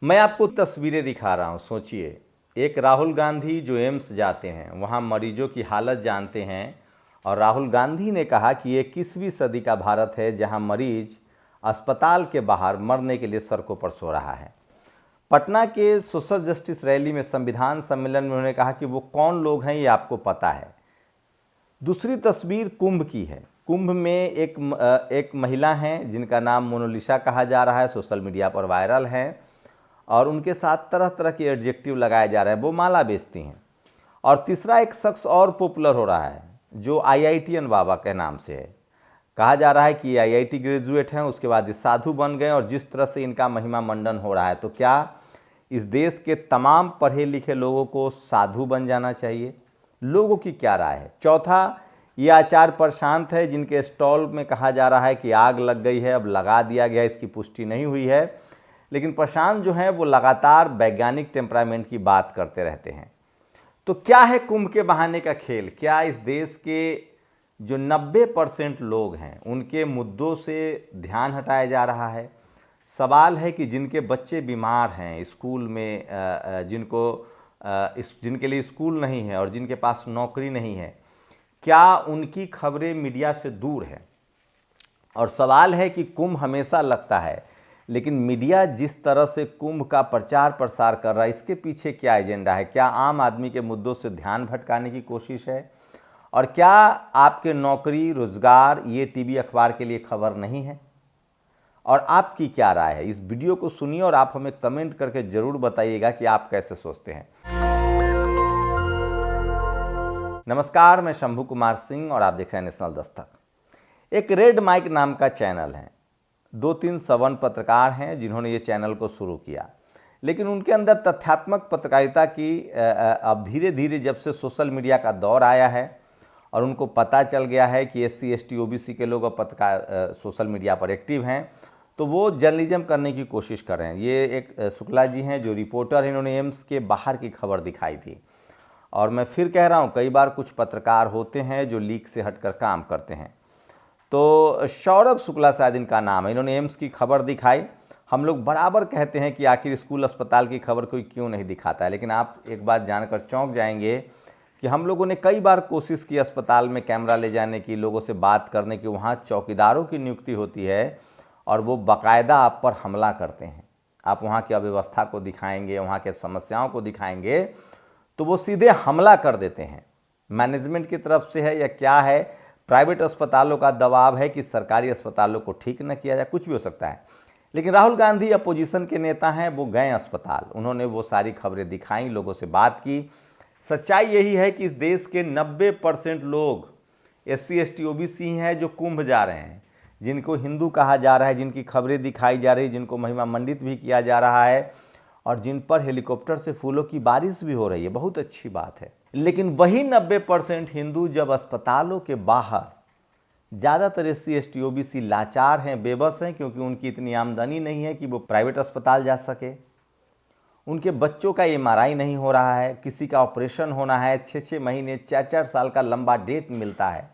मैं आपको तस्वीरें दिखा रहा हूँ। सोचिए, एक राहुल गांधी जो एम्स जाते हैं, वहाँ मरीजों की हालत जानते हैं, और राहुल गांधी ने कहा कि ये 21वीं सदी का भारत है जहाँ मरीज अस्पताल के बाहर मरने के लिए सड़कों पर सो रहा है। पटना के सोशल जस्टिस रैली में संविधान सम्मेलन में उन्होंने कहा कि वो कौन लोग हैं ये आपको पता है। दूसरी तस्वीर कुंभ की है। कुंभ में एक महिला हैं जिनका नाम मोनालिसा कहा जा रहा है, सोशल मीडिया पर वायरल है, और उनके साथ तरह तरह के एडजेक्टिव लगाए जा रहे हैं। वो माला बेचती हैं। और तीसरा एक शख्स और पॉपुलर हो रहा है जो IITN बाबा के नाम से है। कहा जा रहा है कि IIT ग्रेजुएट हैं, उसके बाद ये साधु बन गए, और जिस तरह से इनका महिमा मंडन हो रहा है, तो क्या इस देश के तमाम पढ़े लिखे लोगों को साधु बन जाना चाहिए? लोगों की क्या राय है? चौथा, ये आचार्य प्रशांत है जिनके स्टॉल में कहा जा रहा है कि आग लग गई है, अब लगा दिया गया, इसकी पुष्टि नहीं हुई है। लेकिन प्रशांत जो है वो लगातार वैज्ञानिक टेम्परामेंट की बात करते रहते हैं। तो क्या है कुंभ के बहाने का खेल? क्या इस देश के जो 90% लोग हैं उनके मुद्दों से ध्यान हटाया जा रहा है? सवाल है कि जिनके बच्चे बीमार हैं, स्कूल में जिनके लिए स्कूल नहीं है और जिनके पास नौकरी नहीं है, क्या उनकी खबरें मीडिया से दूर है? और सवाल है कि कुंभ हमेशा लगता है, लेकिन मीडिया जिस तरह से कुंभ का प्रचार प्रसार कर रहा है, इसके पीछे क्या एजेंडा है? क्या आम आदमी के मुद्दों से ध्यान भटकाने की कोशिश है? और क्या आपके नौकरी रोजगार ये टीवी अखबार के लिए खबर नहीं है? और आपकी क्या राय है? इस वीडियो को सुनिए और आप हमें कमेंट करके जरूर बताइएगा कि आप कैसे सोचते हैं। नमस्कार, मैं शंभू कुमार सिंह और आप देख रहे हैं नेशनल दस्तक। एक रेड माइक नाम का चैनल है। 2-3 सवर्ण पत्रकार हैं जिन्होंने ये चैनल को शुरू किया, लेकिन उनके अंदर तथ्यात्मक पत्रकारिता की अब धीरे धीरे जब से सोशल मीडिया का दौर आया है और उनको पता चल गया है कि SC ST OBC के लोग अब पत्रकार सोशल मीडिया पर एक्टिव हैं, तो वो जर्नलिज्म करने की कोशिश कर रहे हैं। ये एक शुक्ला जी हैं जो रिपोर्टर हैं, इन्होंने एम्स के बाहर की खबर दिखाई थी। और मैं फिर कह रहा हूँ, कई बार कुछ पत्रकार होते हैं जो लीक से हटकर काम करते हैं। तो सौरभ शुक्ला शायद इनका नाम है, इन्होंने एम्स की खबर दिखाई। हम लोग बराबर कहते हैं कि आखिर स्कूल अस्पताल की खबर कोई क्यों नहीं दिखाता है, लेकिन आप एक बात जानकर चौंक जाएंगे कि हम लोगों ने कई बार कोशिश की अस्पताल में कैमरा ले जाने की, लोगों से बात करने की। वहाँ चौकीदारों की नियुक्ति होती है और वो बाकायदा आप पर हमला करते हैं। आप वहाँ की अव्यवस्था को दिखाएंगे, वहाँ के समस्याओं को दिखाएंगे, तो वो सीधे हमला कर देते हैं। मैनेजमेंट की तरफ से है या क्या है? प्राइवेट अस्पतालों का दबाव है कि सरकारी अस्पतालों को ठीक न किया जाए, कुछ भी हो सकता है। लेकिन राहुल गांधी अपोजिशन के नेता हैं, वो गए अस्पताल, उन्होंने वो सारी खबरें दिखाई, लोगों से बात की। सच्चाई यही है कि इस देश के 90% लोग SC ST OBC हैं जो कुंभ जा रहे हैं, जिनको हिंदू कहा जा रहा है, जिनकी खबरें दिखाई जा रही, जिनको महिमा मंडित भी किया जा रहा है, और जिन पर हेलीकॉप्टर से फूलों की बारिश भी हो रही है। बहुत अच्छी बात है। लेकिन वही 90% हिंदू जब अस्पतालों के बाहर, ज़्यादातर SC ST OBC लाचार हैं, बेबस हैं, क्योंकि उनकी इतनी आमदनी नहीं है कि वो प्राइवेट अस्पताल जा सके। उनके बच्चों का MRI नहीं हो रहा है, किसी का ऑपरेशन होना है, 6-6 महीने 4-4 साल का लंबा डेट मिलता है।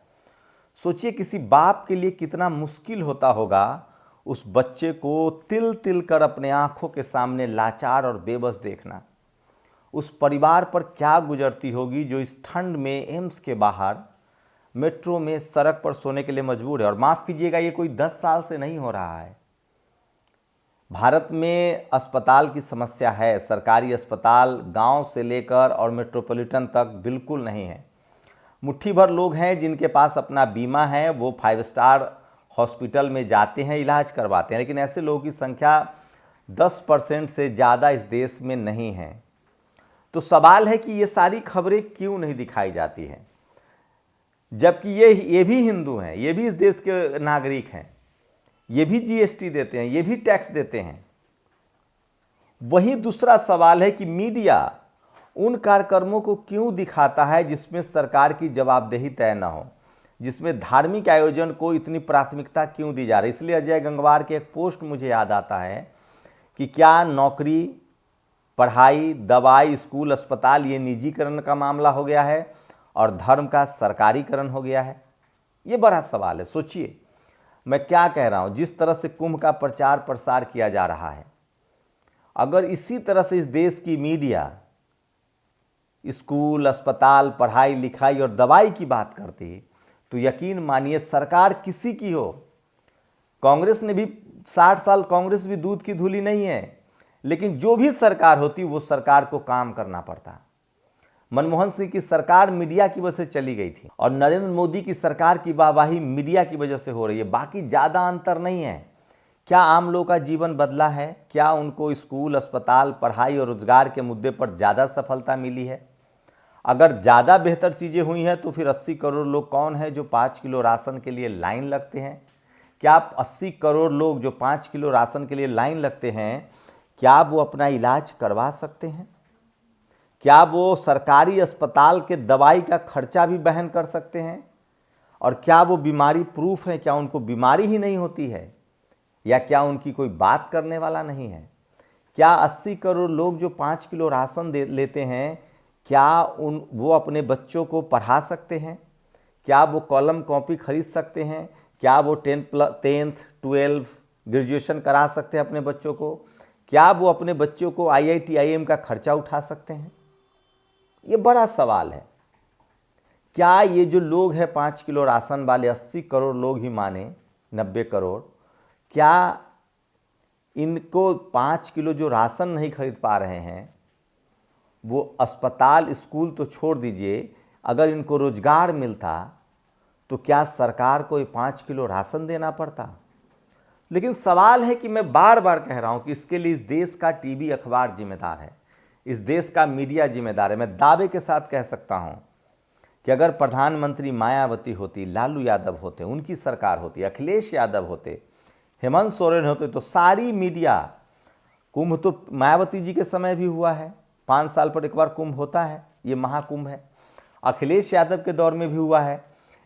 सोचिए किसी बाप के लिए कितना मुश्किल होता होगा उस बच्चे को तिल तिल कर अपने आंखों के सामने लाचार और बेबस देखना। उस परिवार पर क्या गुजरती होगी जो इस ठंड में एम्स के बाहर मेट्रो में सड़क पर सोने के लिए मजबूर है। और माफ़ कीजिएगा, ये कोई 10 साल से नहीं हो रहा है। भारत में अस्पताल की समस्या है। सरकारी अस्पताल गांव से लेकर और मेट्रोपॉलिटन तक बिल्कुल नहीं है। मुट्ठी भर लोग हैं जिनके पास अपना बीमा है, वो 5 स्टार हॉस्पिटल में जाते हैं, इलाज करवाते हैं, लेकिन ऐसे लोगों की संख्या 10% से ज़्यादा इस देश में नहीं है। तो सवाल है कि ये सारी खबरें क्यों नहीं दिखाई जाती हैं, जबकि ये भी हिंदू हैं, ये भी इस देश के नागरिक हैं, ये भी GST देते हैं, ये भी टैक्स देते हैं। वही दूसरा सवाल है कि मीडिया उन कार्यक्रमों को क्यों दिखाता है जिसमें सरकार की जवाबदेही तय न हो, जिसमें धार्मिक आयोजन को इतनी प्राथमिकता क्यों दी जा रही है। इसलिए अजय गंगवार के एक पोस्ट मुझे याद आता है कि क्या नौकरी, पढ़ाई, दवाई, स्कूल, अस्पताल ये निजीकरण का मामला हो गया है और धर्म का सरकारीकरण हो गया है? ये बड़ा सवाल है। सोचिए मैं क्या कह रहा हूँ। जिस तरह से कुंभ का प्रचार प्रसार किया जा रहा है अगर इसी तरह से इस देश की मीडिया स्कूल, अस्पताल, पढ़ाई लिखाई और दवाई की बात करती तो यकीन मानिए सरकार किसी की हो, कांग्रेस ने भी 60 साल कांग्रेस भी दूध की धूली नहीं है, लेकिन जो भी सरकार होती वो सरकार को काम करना पड़ता। मनमोहन सिंह की सरकार मीडिया की वजह से चली गई थी और नरेंद्र मोदी की सरकार की वाहवाही मीडिया की वजह से हो रही है, बाकी ज़्यादा अंतर नहीं है। क्या आम लोगों का जीवन बदला है? क्या उनको स्कूल, अस्पताल, पढ़ाई और रोजगार के मुद्दे पर ज़्यादा सफलता मिली है? अगर ज़्यादा बेहतर चीज़ें हुई हैं तो फिर 80 करोड़ लोग कौन है जो 5 किलो राशन के लिए लाइन लगते हैं? क्या आप 80 करोड़ लोग जो 5 किलो राशन के लिए लाइन लगते हैं, क्या वो अपना इलाज करवा सकते हैं? क्या वो सरकारी अस्पताल के दवाई का खर्चा भी वहन कर सकते हैं? और क्या वो बीमारी प्रूफ है? क्या उनको बीमारी ही नहीं होती है? या क्या उनकी कोई बात करने वाला नहीं है? क्या 80 करोड़ लोग जो 5 किलो राशन लेते हैं, क्या वो अपने बच्चों को पढ़ा सकते हैं? क्या वो कॉलम कॉपी खरीद सकते हैं? क्या वो 10th 12 ग्रेजुएशन करा सकते हैं अपने बच्चों को? क्या वो अपने बच्चों को IIT IIM का खर्चा उठा सकते हैं? ये बड़ा सवाल है। क्या ये जो लोग हैं 5 किलो राशन वाले, 80 करोड़ लोग ही माने 90 करोड़, क्या इनको 5 किलो जो राशन नहीं खरीद पा रहे हैं, वो अस्पताल, स्कूल तो छोड़ दीजिए, अगर इनको रोजगार मिलता तो क्या सरकार को 5 किलो राशन देना पड़ता? लेकिन सवाल है कि मैं बार बार कह रहा हूं कि इसके लिए इस देश का टीवी अखबार जिम्मेदार है, इस देश का मीडिया जिम्मेदार है। मैं दावे के साथ कह सकता हूं कि अगर प्रधानमंत्री मायावती होती, लालू यादव होते, उनकी सरकार होती, अखिलेश यादव होते, हेमंत सोरेन होते, तो सारी मीडिया, कुंभ तो मायावती जी के समय भी हुआ है, 5 साल पर एक बार कुंभ होता है, ये महाकुंभ है, अखिलेश यादव के दौर में भी हुआ है,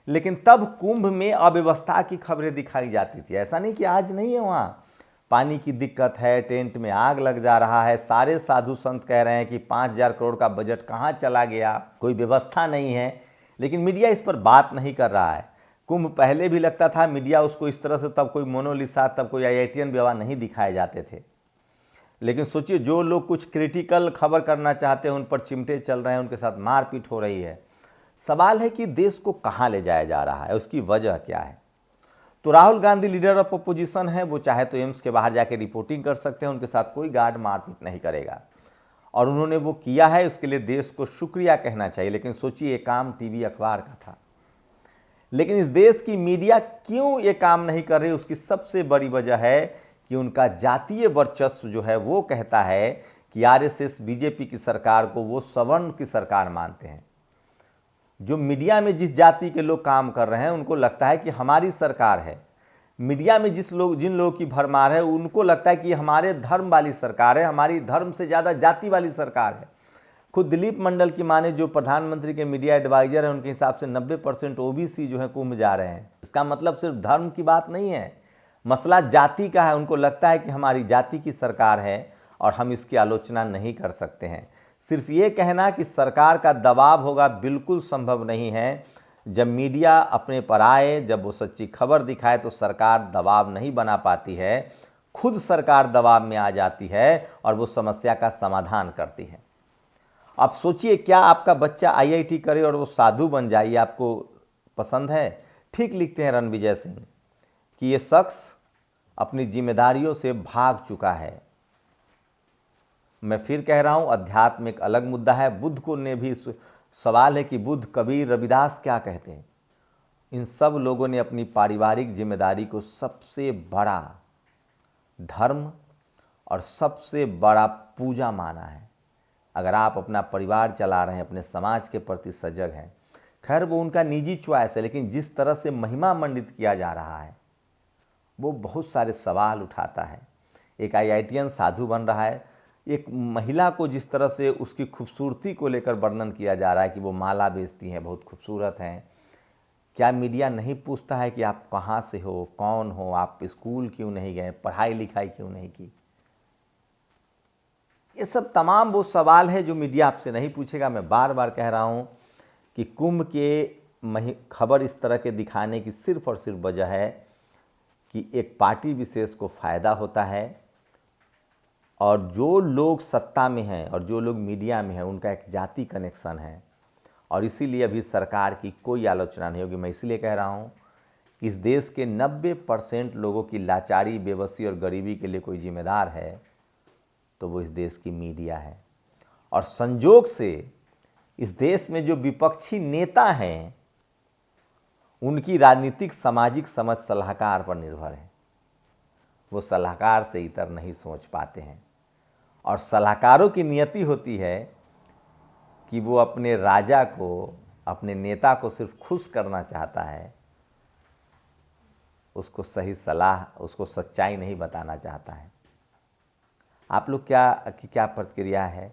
लेकिन तब कुंभ में अव्यवस्था की खबरें दिखाई जाती थी। ऐसा नहीं कि आज नहीं है, वहाँ पानी की दिक्कत है, टेंट में आग लग जा रहा है, सारे साधु संत कह रहे हैं कि 5,000 करोड़ का बजट कहाँ चला गया, कोई व्यवस्था नहीं है, लेकिन मीडिया इस पर बात नहीं कर रहा है। कुंभ पहले भी लगता था, मीडिया उसको इस तरह से, तब कोई मोनालिसा, तब कोई IITian व्यवहार नहीं दिखाए जाते थे। लेकिन सोचिए, जो लोग कुछ क्रिटिकल खबर करना चाहते हैं उन पर चिमटे चल रहे हैं, उनके साथ मारपीट हो रही है। सवाल है कि देश को कहाँ ले जाया जा रहा है, उसकी वजह क्या है? तो Rahul Gandhi leader of opposition है, वो चाहे तो एम्स के बाहर जाके रिपोर्टिंग कर सकते हैं, उनके साथ कोई गार्ड मारपीट नहीं करेगा, और उन्होंने वो किया है, उसके लिए देश को शुक्रिया कहना चाहिए। लेकिन सोचिए, ये काम टीवी अखबार का था, लेकिन इस देश की मीडिया क्यों ये काम नहीं कर रही? उसकी सबसे बड़ी वजह है कि उनका जातीय वर्चस्व जो है वो कहता है कि RSS बीजेपी की सरकार को वो सवर्ण की सरकार मानते हैं। जो मीडिया में जिस जाति के लोग काम कर रहे हैं उनको लगता है कि हमारी सरकार है, मीडिया में जिन लोगों की भरमार है उनको लगता है कि हमारे धर्म वाली सरकार है, हमारी धर्म से ज़्यादा जाति वाली सरकार है। खुद दिलीप मंडल की माने, जो प्रधानमंत्री के मीडिया एडवाइजर हैं, उनके हिसाब से 90% OBC जो है कुंभ जा रहे हैं। इसका मतलब सिर्फ धर्म की बात नहीं है, मसला जाति का है। उनको लगता है कि हमारी जाति की सरकार है और हम इसकी आलोचना नहीं कर सकते हैं। सिर्फ ये कहना कि सरकार का दबाव होगा, बिल्कुल संभव नहीं है। जब मीडिया अपने पर आए, जब वो सच्ची खबर दिखाए तो सरकार दबाव नहीं बना पाती है, खुद सरकार दबाव में आ जाती है और वो समस्या का समाधान करती है। अब सोचिए, क्या आपका बच्चा IIT करे और वो साधु बन जाए, ये आपको पसंद है? ठीक लिखते हैं रणविजय सिंह कि ये शख्स अपनी जिम्मेदारियों से भाग चुका है। मैं फिर कह रहा हूं, अध्यात्म एक अलग मुद्दा है। बुद्ध को ने भी सवाल है कि बुद्ध, कबीर, रविदास क्या कहते हैं? इन सब लोगों ने अपनी पारिवारिक जिम्मेदारी को सबसे बड़ा धर्म और सबसे बड़ा पूजा माना है। अगर आप अपना परिवार चला रहे हैं, अपने समाज के प्रति सजग हैं, खैर वो उनका निजी चॉइस है, लेकिन जिस तरह से महिमा मंडित किया जा रहा है वो बहुत सारे सवाल उठाता है। एक IITian साधु बन रहा है, एक महिला को जिस तरह से उसकी खूबसूरती को लेकर वर्णन किया जा रहा है कि वो माला बेचती हैं, बहुत खूबसूरत हैं। क्या मीडिया नहीं पूछता है कि आप कहाँ से हो, कौन हो, आप स्कूल क्यों नहीं गए, पढ़ाई लिखाई क्यों नहीं की? ये सब तमाम वो सवाल है जो मीडिया आपसे नहीं पूछेगा। मैं बार बार कह रहा हूँ कि कुंभ के खबर इस तरह के दिखाने की सिर्फ और सिर्फ वजह है कि एक पार्टी विशेष को फ़ायदा होता है और जो लोग सत्ता में हैं और जो लोग मीडिया में हैं उनका एक जाति कनेक्शन है, और इसीलिए अभी सरकार की कोई आलोचना नहीं होगी। मैं इसलिए कह रहा हूँ, इस देश के 90% लोगों की लाचारी, बेबसी और गरीबी के लिए कोई जिम्मेदार है तो वो इस देश की मीडिया है। और संजोग से इस देश में जो विपक्षी नेता हैं उनकी राजनीतिक सामाजिक समझ सलाहकार पर निर्भर है। वो सलाहकार से इतर नहीं सोच पाते हैं, और सलाहकारों की नियति होती है कि वो अपने राजा को, अपने नेता को सिर्फ खुश करना चाहता है, उसको सही सलाह, उसको सच्चाई नहीं बताना चाहता है। आप लोग क्या प्रतिक्रिया है?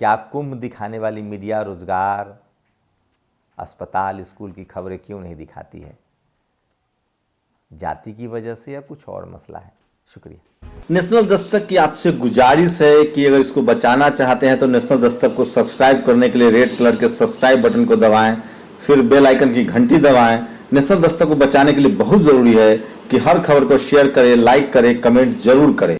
क्या कुंभ दिखाने वाली मीडिया रोजगार, अस्पताल, स्कूल की खबरें क्यों नहीं दिखाती है? जाति की वजह से या कुछ और मसला है? शुक्रिया। नेशनल दस्तक की आपसे गुजारिश है कि अगर इसको बचाना चाहते हैं तो नेशनल दस्तक को सब्सक्राइब करने के लिए रेड कलर के सब्सक्राइब बटन को दबाएं, फिर बेल आइकन की घंटी दबाएं। नेशनल दस्तक को बचाने के लिए बहुत जरूरी है कि हर खबर को शेयर करें, लाइक करें, कमेंट जरूर करें।